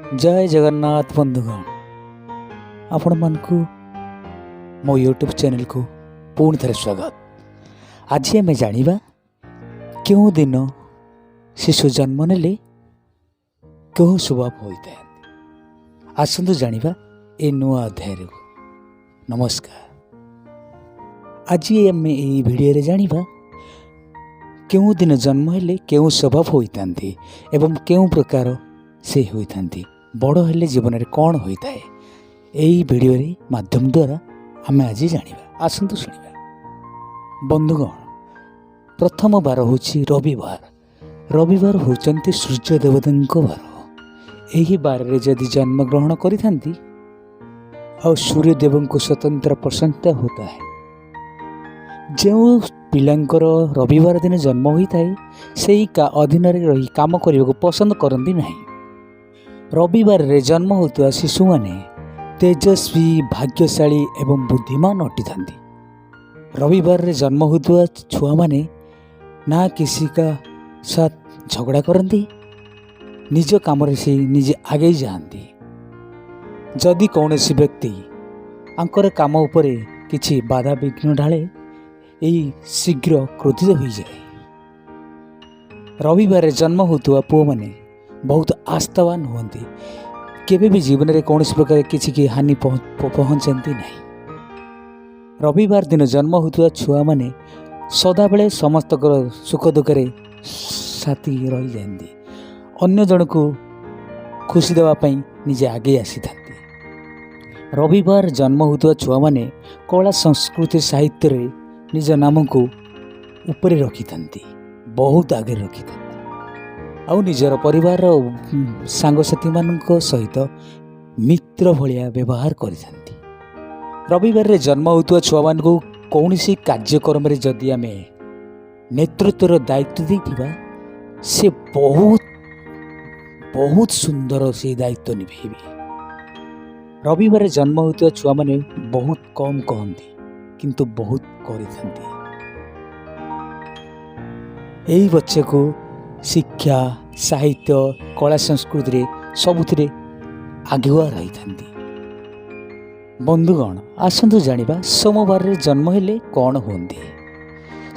जय जगन्नाथ बंधुगण आपण मानकु मो यूट्यूब चैनल को पुणी थे स्वागत। आज आम जाना क्यों दिन शिशु जन्म नेले क्यों स्वभाव होता है। आसतु जाना ए नुआ अध्याय। नमस्कार। आज आम ये भिडियो जाना क्यों दिन जन्म हेले क्यों स्वभाव होता एवं क्यों प्रकार से होता बड़ हेले जीवन में कौन होता है। यही भिडियो माध्यम द्वारा आम आज जाना। आसतु शुणा। बंधुगण प्रथम बार हूँ रविवार। रविवार होचंती सूर्य देवता बार। यही बार रे जदि जन्म ग्रहण करिथांती और सूर्यदेव को स्वतंत्र प्रशंसा होता है। जो पिलांकर रविवार दिन जन्म होता है से अधीन रही काम करने को पसंद करती नहीं। रविवार रे जन्म होता शिशु माने तेजस्वी भाग्यशाली एवं बुद्धिमान अटी था। रविवार रे जन्म होता छुआ माने ना किसी का साथ झगड़ा करती, निज काम से निजे आगे जाती। जदि कौन सी व्यक्ति आंकर काम उपरे किछि बाधा विघ्न ढाले यही शीघ्र क्रोधित हो जाए। रविवार जन्म होता पुओ माने बहुत आस्थावान होती, केवे भी जीवन में कौन प्रकार किसी की हानि पहुँचती नहीं। रविवार दिन जन्म होता छुआ माने सदा बेले समस्त सुख दुखे साथी रही जाती, अन्य जन को खुशी देवाई निजे आगे आसी था। रविवार जन्म होता छुआ माने कला संस्कृति साहित्य रे निज नाम को ऊपर रखी था, बहुत आगे रखी था। आउ निजर परिवार सांगसाथी मान सहित मित्र भलिया व्यवहार करिथांती। रविवार रे जन्म होता छुआ मान को कौन सी कार्यक्रम रे जदि आमे नेतृत्वर दायित्व देथिबा से बहुत बहुत सुंदर से दायित्व निभेबे। रविवार जन्म होता छुआ माने बहुत कम कहती किंतु बहुत करिथांती। एही बच्चे को शिक्षा साहित्य कला संस्कृति सबुथिरे आगुआ रही था। बंधुगण आसतु जानिबा सोमवार रे जन्म हेले कौन होंदी।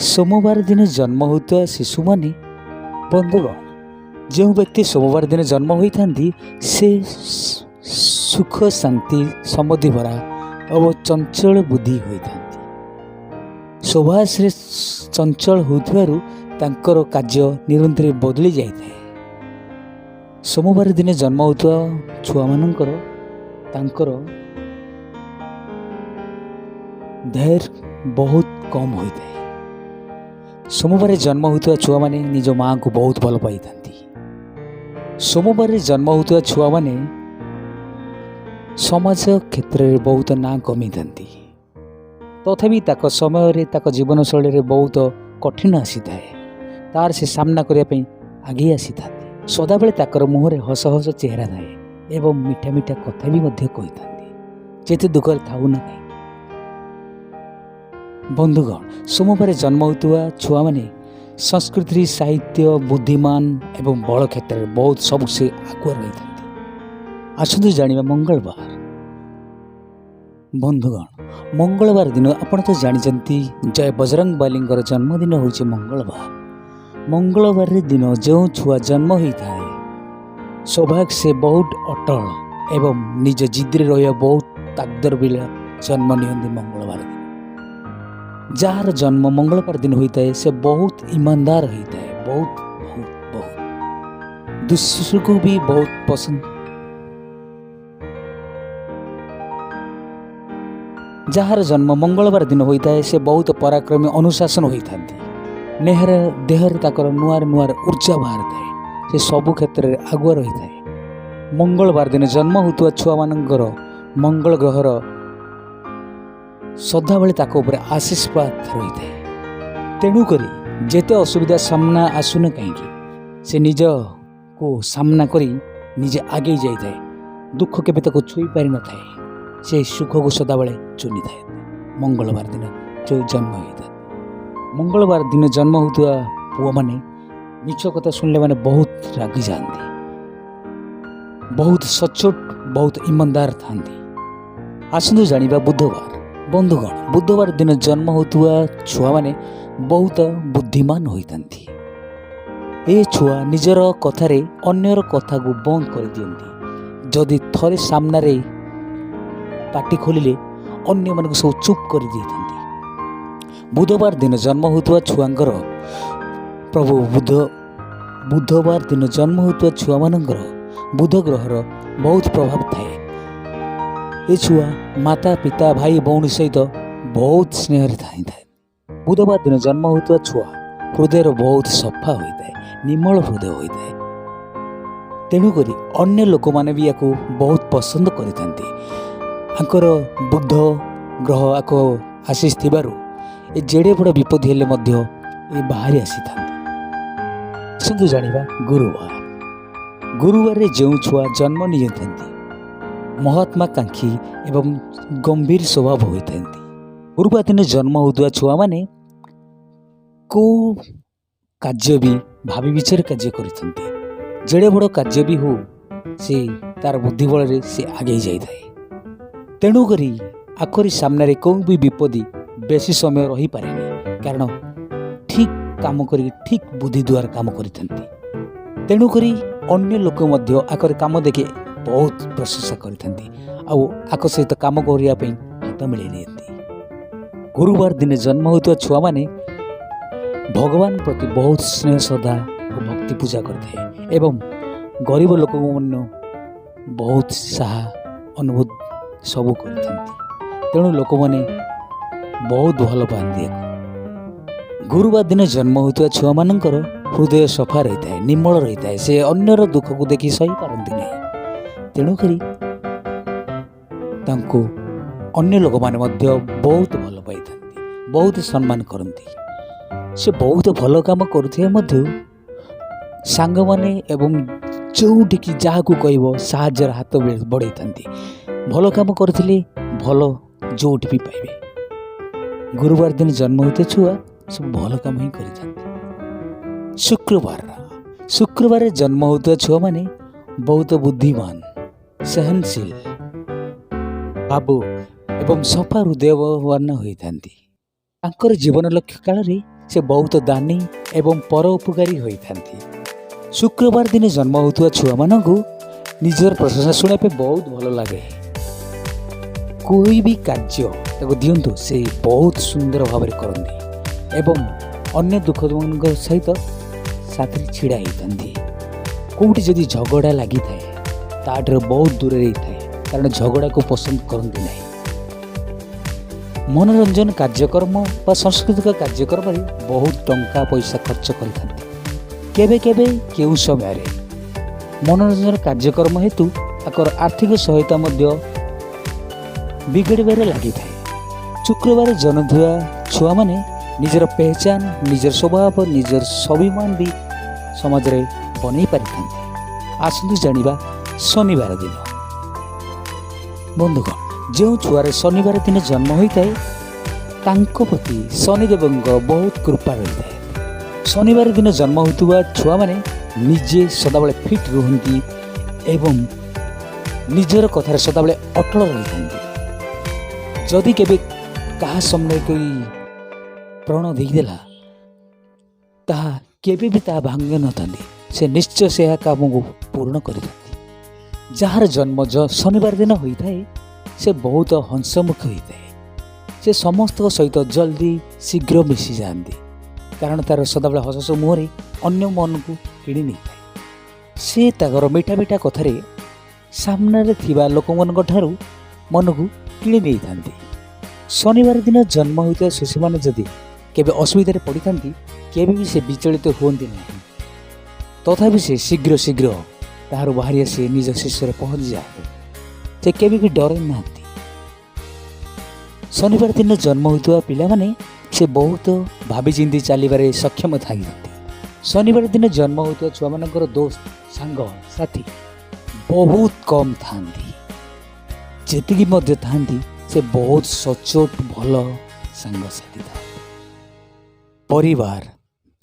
सोमवार दिन जन्म होता शिशु माने बंधुगण जो व्यक्ति सोमवार दिन जन्म होता से सुख शांति समृद्धि भरा और चंचल बुद्धि होता। स्वभाव से चंचल होथिबारु तांकर कार्य निरंतर बदली जाए। सोमवार दिन जन्म होता छुआ मानकर तांकर धैर्य बहुत कम होता है। सोमवार जन्म होता छुआ माने निज माँ को बहुत भल पाई था। सोमवार जन्म होता छुआ माने समाज क्षेत्र में बहुत ना कमी था। तथापि ताक समय ताक जीवन शैली बहुत कठिन आसी था, तार से सामना करने आगे आसी था। सदाबले ताकर मुहरे हस हस चेहरा थाए एवं मीठा मीठा कथा भी कही था, जेते दुख थाऊ ना कहीं। बंधुगण सोमवार जन्म होता छुआ माने संस्कृति साहित्य बुद्धिमान एवं बल क्षेत्र में बहुत सबसे आगुआ रही था। आसतु जानिबा मंगलवार। बंधुगण मंगलवार दिन आपण तो जानी जय बजरंग बालींगर जन्मदिन होची मंगलवार। मंगलवार दिन जो छुआ जन्म होता है सौभाग्य से बहुत अटल एवं निज जिद्रे रहा बहुत ताकदर बिला जन्म नियंती। मंगलवार दिन जार जन्म मंगलवार दिन होता है से बहुत ईमानदार होता है, बहुत बहुत बहुत दूसरों को भी बहुत पसंद। जार जन्म मंगलवार दिन होता है से बहुत पराक्रमी अनुशासन होता है। नेहर देहर ताकर नुआर नुआर ऊर्जा बाहर थाए, से सबु क्षेत्र में आगुआ रही है। मंगलवार दिन जन्म होता छुआ मानकर मंगल ग्रहर सदाबले ताक ऊपर आशीर्वाद रही है। तेणुक जेते असुविधा सामना आसुना कहीं से निज को सामना करी निजे आगे जाए। दुख केबे ताको छुई पारि न थाए, से सुख को सदाबले चुनी थाए। मंगलवार दिन जो जन्म होता है। मंगलवार दिन जन्म होता पुओ माने मिछ कथा सुनले माने बहुत रागी जाती। बहुत सचोट बहुत ईमानदार थांती। आसतु जानिबा बुधवार। बंधुगण, बुधवार दिन जन्म होता छुआ माने बहुत बुद्धिमान होइतांती। ए छुआ निजर कथारे अन्यर कथा को बंद कर दियंती। जदि थरे सामने रे पाटी खोलिले अन्य मन को सब चुप कर दियंती। बुधवार दिन जन्म होता छुआंकर प्रभु बुधवार दिन जन्म होता छुआ मानकर बुध ग्रहर बहुत प्रभाव थाए। ए छुआ माता पिता भाई भौणी सहित बहुत स्नेह थाई थाए। बुधवार दिन जन्म होता छुआ हृदय बहुत सफा होता है, निर्मल हृदय होता है। तेणुक अन्य लोक मैंने भी या बहुत पसंद कर बुध ग्रह आको आशीष थिबारु ए जेड़े बड़ विपद हेले मध्य ए बाहरी आसी था। सुंदर जानिबा गुरुवार। गुरुवार रे जो छुआ जन्म नहीं महात्माकांक्षी एवं गंभीर स्वभाव होता है। गुरुवार दिन जन्म होता छुआ माने को कार्य भी भावी विचार कार्य करते। जेड़े बड़ कार्य भी हो से तार बुद्धि बल से आगे जाए। तेणुक आखरी सामने कौन भी विपदी बेसी समय रही पारे नहीं, कारण ठीक काम कर ठीक बुद्धि द्वारा काम करते। तेणुक अन्य लोक आखरी काम देखे बहुत प्रशंसा करते सहित काम करने हाथ मिले नहीं। गुरुवार दिन जन्म होता छुआ माने भगवान प्रति बहुत स्नेह श्रद्धा और भक्ति पूजा करते एवं गरीब लोक बहुत साहा अनुभूत सबू करते। तेणु लोक मैंने बहुत भल पाती। गुरुवार दिन जन्म होता छुआ मानकर हृदय सफा रही है, निर्मल रही है। से अन्यर दुख को देखी सही पारती नहीं। तेणुक अन्य लोक मैंने बहुत भल पाई था, बहुत सम्मान करती। से बहुत भल काम करुवे सांग माने एवं जोटिकी जहाँ को कह साहाଯ୍यर हाथ बढ़ाई था। भल काम करथिले भल जोट भी पाइबे। गुरुवार दिन जन्म होते छुआ सब भल काम ही कर। शुक्रवार जन्म होता छुआ माने बहुत बुद्धिमान, सहनशील, भावुक एवं सफा हृदयवान होता। जीवन लक्ष्य काल रे से बहुत दानी एवं परोपकारी होता। शुक्रवार दिन जन्म होता छुआ मानू निजर प्रशंसा शुणापे बहुत भल लगे। कोई भी कार्य दिंतु से बहुत सुंदर भाव करती एवं अन्य दुख सहित साथ छिड़ा होती। कौटी जदि झगड़ा लगी थाए ताठ बहुत दूर रही है, कारण झगड़ा को पसंद करती नहीं। मनोरंजन कार्यक्रम व सांस्कृतिक कार्यक्रम बहुत टंका पैसा खर्च करते। केउ समय मनोरंजन कार्यक्रम हेतु आकर आर्थिक सहायता बिगड़बार लगी था। शुक्रवार जन्म हुआ छुआ माने निजर पहचान, निजर स्वभाव, निजर स्वाभिमान भी समाज रे बनै पारि। आसतु जानिबा शनिवार दिन। बंधुगण, जो छुआरे शनिवार दिन जन्म होता है तांको प्रति शनिदेव बहुत कृपा रही है। शनिवार दिन जन्म होता छुआ माने निजे सदाबले फिट रुहंती एवं निजर कथार सदाबले अटल रही। जदि केबे कहा सामने कोई प्राण देदेला ताहा केबे भी ताहा भांगे न थांती। से निश्चय से काम को पूर्ण कर जार जन्म शनिवार दिन होता है से बहुत हंसमुख होता है। से समस्त सहित जल्दी शीघ्र मिसी जाती, कारण तार सदाबले हस हस मुहरे अन्य मन को किणी नहीं थाए। से ताकर मीठा मीठा कथारे सामने थिबा लोक मन ठारू मन को किणी नहीं थांती। शनिवार दिन जन्म होता शिशु मैंने जदि केबे असुविधा पड़ी थांती केबे भी से विचलित होती नहीं। तथापि से शीघ्र शीघ्र तार बाहरी आसी निज शिष्य पहुंच जाए। से केबे भी डरे ना। शनिवार दिन जन्म होता पिला माने से बहुत भावी चिंती चलबारे सक्षम था। शनिवार दिन जन्म होता छुआ मानकर दोस्त सांग साथी बहुत कम था। जेतिकी मध्य थांती से बहुत सचोट भल सांगसाथी था। परिवार,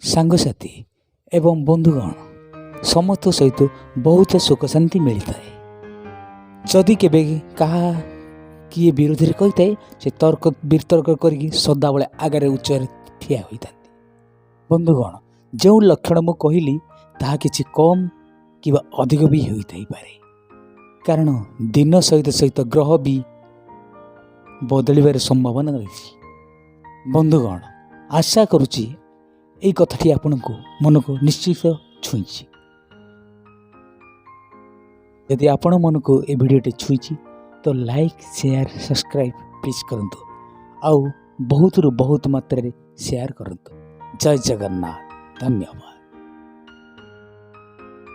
सांगसाथी एवं बंधुगण ସମସ୍ତ ସହିତ ବହୁତ ସୁଖ ଶାନ୍ତି ମିଳିଥାଏ। ଯଦି କେବେ କାହା କିଏ ବିରୋଧରେ କହିଥାଏ ସେ ବିତର୍କ କରିକି ସଦାବେଳେ ଆଗରେ ଉଚ୍ଚରେ ଠିଆ ହୋଇଥାନ୍ତି। ବନ୍ଧୁଗଣ, ଯେଉଁ ଲକ୍ଷଣ ମୁଁ କହିଲି ତାହା କିଛି କମ୍ କିମ୍ବା ଅଧିକ ବି ହୋଇଥାଇପାରେ, କାରଣ ଦିନ ସହିତ ସହିତ ଗ୍ରହ ବି ବଦଳିବାର ସମ୍ଭାବନା ରହିଛି। ବନ୍ଧୁଗଣ, ଆଶା କରୁଛି ଏଇ କଥାଟି ଆପଣଙ୍କୁ ମନକୁ ନିଶ୍ଚିତ ଛୁଇଁଛି। ଯଦି ଆପଣ ମନକୁ ଏ ଭିଡ଼ିଓଟି ଛୁଇଁଛି ତ ଲାଇକ୍, ସେୟାର, ସବସ୍କ୍ରାଇବ୍ ପ୍ଲିଜ୍ କରନ୍ତୁ ଆଉ ବହୁତରୁ ବହୁତ ମାତ୍ରାରେ ସେୟାର କରନ୍ତୁ। ଜୟ ଜଗନ୍ନାଥ। ଧନ୍ୟବାଦ।